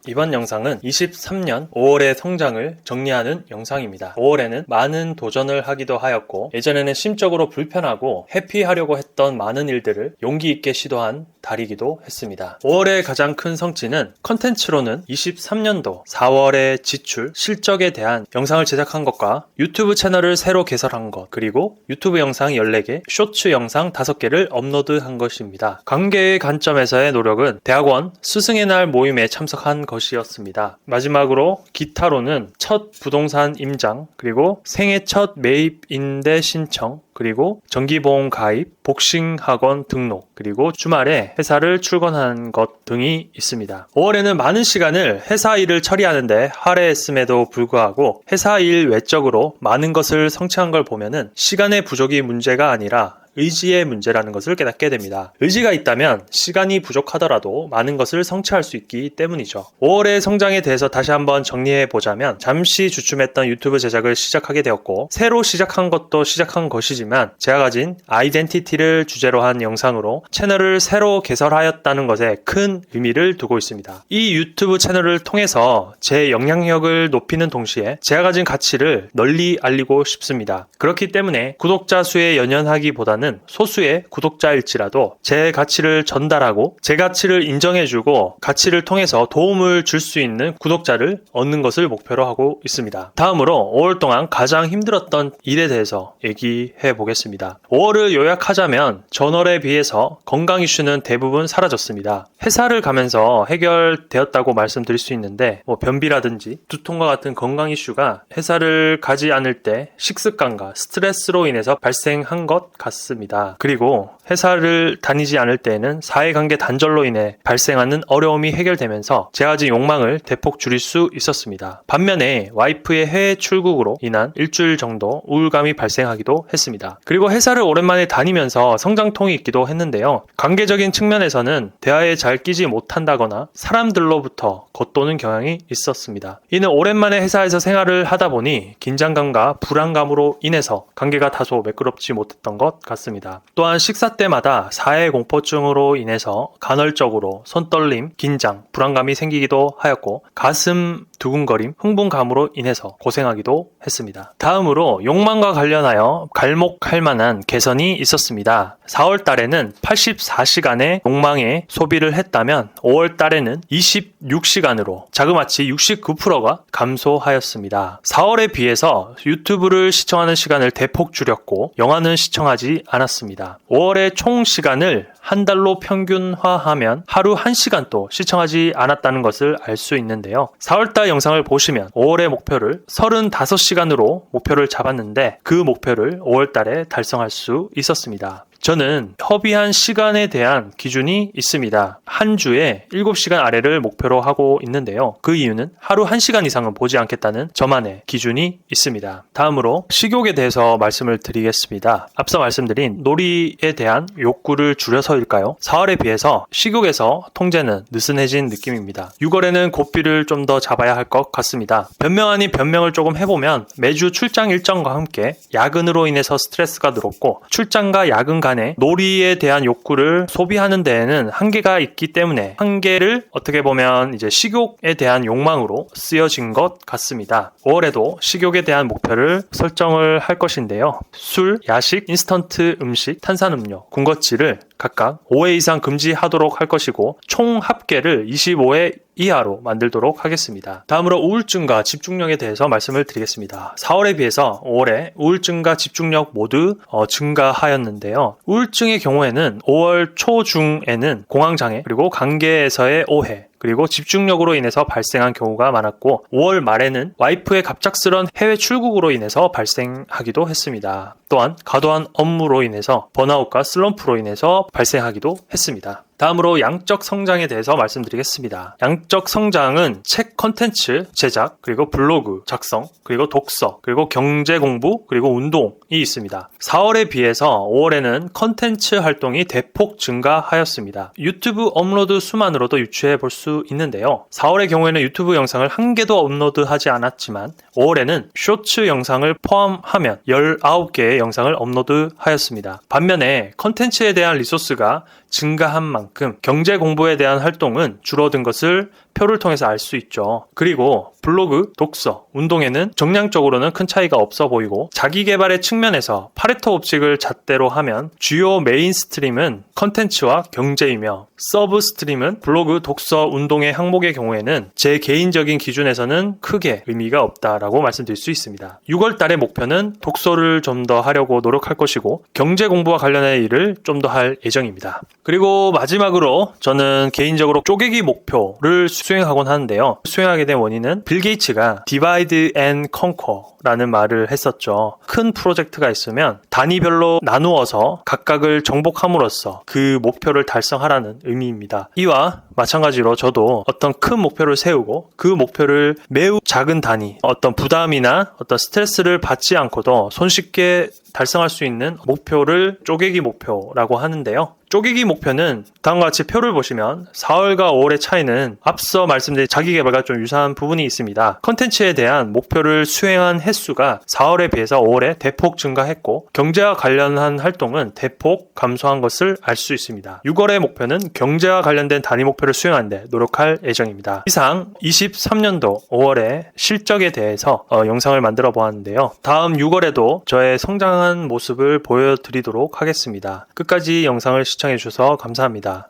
이번 영상은 23년 5월의 성장을 정리하는 영상입니다. 5월에는 많은 도전을 하기도 하였고 예전에는 심적으로 불편하고 회피하려고 했던 많은 일들을 용기 있게 시도한 달이기도 했습니다. 5월의 가장 큰 성취는 컨텐츠로는 23년도 4월의 지출, 실적에 대한 영상을 제작한 것과 유튜브 채널을 새로 개설한 것, 그리고 유튜브 영상 14개, 쇼츠 영상 5개를 업로드한 것입니다. 관계의 관점에서의 노력은 대학원 스승의 날 모임에 참석한 것이었습니다. 마지막으로 기타로는 첫 부동산 임장, 그리고 생애 첫 매입 임대 신청, 그리고 정기보험 가입, 복싱 학원 등록, 그리고 주말에 회사를 출근한 것 등이 있습니다. 5월에는 많은 시간을 회사 일을 처리하는데 할애했음에도 불구하고 회사 일 외적으로 많은 것을 성취한 걸 보면은 시간의 부족이 문제가 아니라 의지의 문제라는 것을 깨닫게 됩니다. 의지가 있다면 시간이 부족하더라도 많은 것을 성취할 수 있기 때문이죠. 5월의 성장에 대해서 다시 한번 정리해 보자면 잠시 주춤했던 유튜브 제작을 시작하게 되었고 새로 시작한 것도 시작한 것이지만 제가 가진 아이덴티티를 주제로 한 영상으로 채널을 새로 개설하였다는 것에 큰 의미를 두고 있습니다. 이 유튜브 채널을 통해서 제 영향력을 높이는 동시에 제가 가진 가치를 널리 알리고 싶습니다. 그렇기 때문에 구독자 수에 연연하기보다는 소수의 구독자일지라도 제 가치를 전달하고 제 가치를 인정해주고 가치를 통해서 도움을 줄 수 있는 구독자를 얻는 것을 목표로 하고 있습니다. 다음으로 5월 동안 가장 힘들었던 일에 대해서 얘기해 보겠습니다. 5월을 요약하자면 전월에 비해서 건강 이슈는 대부분 사라졌습니다. 회사를 가면서 해결되었다고 말씀드릴 수 있는데 변비라든지 두통과 같은 건강 이슈가 회사를 가지 않을 때 식습관과 스트레스로 인해서 발생한 것 같습니다. 그리고 회사를 다니지 않을 때에는 사회관계 단절로 인해 발생하는 어려움이 해결되면서 제가 가진 욕망을 대폭 줄일 수 있었습니다. 반면에 와이프의 해외 출국으로 인한 일주일 정도 우울감이 발생하기도 했습니다. 그리고 회사를 오랜만에 다니면서 성장통이 있기도 했는데요. 관계적인 측면에서는 대화에 잘 끼지 못한다거나 사람들로부터 겉도는 경향이 있었습니다. 이는 오랜만에 회사에서 생활을 하다 보니 긴장감과 불안감으로 인해서 관계가 다소 매끄럽지 못했던 것 같습니다. 또한 식사 때마다 사회공포증으로 인해서 간헐적으로 손떨림, 긴장, 불안감이 생기기도 하였고 가슴 두근거림, 흥분감으로 인해서 고생하기도 했습니다. 다음으로 욕망과 관련하여 갈목할 만한 개선이 있었습니다. 4월 달에는 84시간의 욕망에 소비를 했다면 5월 달에는 26시간으로 자그마치 69%가 감소하였습니다. 4월에 비해서 유튜브를 시청하는 시간을 대폭 줄였고 영화는 시청하지 않았습니다. 5월의 총 시간을 한 달로 평균화하면 하루 1시간도 시청하지 않았다는 것을 알 수 있는데요. 4월달 영상을 보시면 5월의 목표를 35시간으로 목표를 잡았는데 그 목표를 5월달에 달성할 수 있었습니다. 저는 허비한 시간에 대한 기준이 있습니다. 한 주에 7시간 아래를 목표로 하고 있는데요. 그 이유는 하루 1시간 이상은 보지 않겠다는 저만의 기준이 있습니다. 다음으로 식욕에 대해서 말씀을 드리겠습니다. 앞서 말씀드린 놀이에 대한 욕구를 줄여서일까요? 4월에 비해서 식욕에서 통제는 느슨해진 느낌입니다. 6월에는 고삐를 좀 더 잡아야 할 것 같습니다. 변명 아닌 변명을 조금 해보면 매주 출장 일정과 함께 야근으로 인해서 스트레스가 늘었고 출장과 야근 간에 놀이에 대한 욕구를 소비하는 데에는 한계가 있기 때문에 한계를 어떻게 보면 이제 식욕에 대한 욕망으로 쓰여진 것 같습니다. 5월에도 식욕에 대한 목표를 설정을 할 것인데요. 술, 야식, 인스턴트 음식, 탄산음료, 군것질을 각각 5회 이상 금지하도록 할 것이고 총 합계를 25회 이하로 만들도록 하겠습니다. 다음으로 우울증과 집중력에 대해서 말씀을 드리겠습니다. 4월에 비해서 5월에 우울증과 집중력 모두 증가하였는데요. 우울증의 경우에는 5월 초중에는 공황장애 그리고 관계에서의 오해 그리고 집중력으로 인해서 발생한 경우가 많았고 5월 말에는 와이프의 갑작스런 해외 출국으로 인해서 발생하기도 했습니다. 또한 과도한 업무로 인해서 번아웃과 슬럼프로 인해서 발생하기도 했습니다. 다음으로 양적 성장에 대해서 말씀드리겠습니다. 양적 성장은 책 컨텐츠 제작, 그리고 블로그 작성, 그리고 독서, 그리고 경제 공부, 그리고 운동이 있습니다. 4월에 비해서 5월에는 컨텐츠 활동이 대폭 증가하였습니다. 유튜브 업로드 수만으로도 유추해 볼 수 있는데요. 4월의 경우에는 유튜브 영상을 한 개도 업로드하지 않았지만 5월에는 쇼츠 영상을 포함하면 19개의 영상을 업로드하였습니다. 반면에 컨텐츠에 대한 리소스가 증가한 만큼 경제 공부에 대한 활동은 줄어든 것을 표를 통해서 알 수 있죠. 그리고 블로그, 독서, 운동에는 정량적으로는 큰 차이가 없어 보이고 자기 개발의 측면에서 파레토 법칙을 잣대로 하면 주요 메인 스트림은 컨텐츠와 경제이며 서브 스트림은 블로그, 독서, 운동의 항목의 경우에는 제 개인적인 기준에서는 크게 의미가 없다라고 말씀드릴 수 있습니다. 6월 달의 목표는 독서를 좀 더 하려고 노력할 것이고 경제 공부와 관련된 일을 좀 더 할 예정입니다. 그리고 마지막으로 저는 개인적으로 쪼개기 목표를 수행하곤 하는데요. 수행하게 된 원인은 빌 게이츠가 Divide and Conquer라는 말을 했었죠. 큰 프로젝트가 있으면 단위별로 나누어서 각각을 정복함으로써 그 목표를 달성하라는 의미입니다. 이와 마찬가지로 저도 어떤 큰 목표를 세우고 그 목표를 매우 작은 단위, 어떤 부담이나 어떤 스트레스를 받지 않고도 손쉽게 달성할 수 있는 목표를 쪼개기 목표라고 하는데요. 쪼개기 목표는 다음과 같이 표를 보시면 4월과 5월의 차이는 앞서 말씀드린 자기개발과 좀 유사한 부분이 있습니다. 컨텐츠에 대한 목표를 수행한 횟수가 4월에 비해서 5월에 대폭 증가했고 경제와 관련한 활동은 대폭 감소한 것을 알 수 있습니다. 6월의 목표는 경제와 관련된 단위 목표를 수행하는 데 노력할 예정입니다. 이상 23년도 5월의 실적에 대해서 영상을 만들어 보았는데요. 다음 6월에도 저의 성장한 모습을 보여드리도록 하겠습니다. 끝까지 영상을 시청해 주셔서 감사합니다.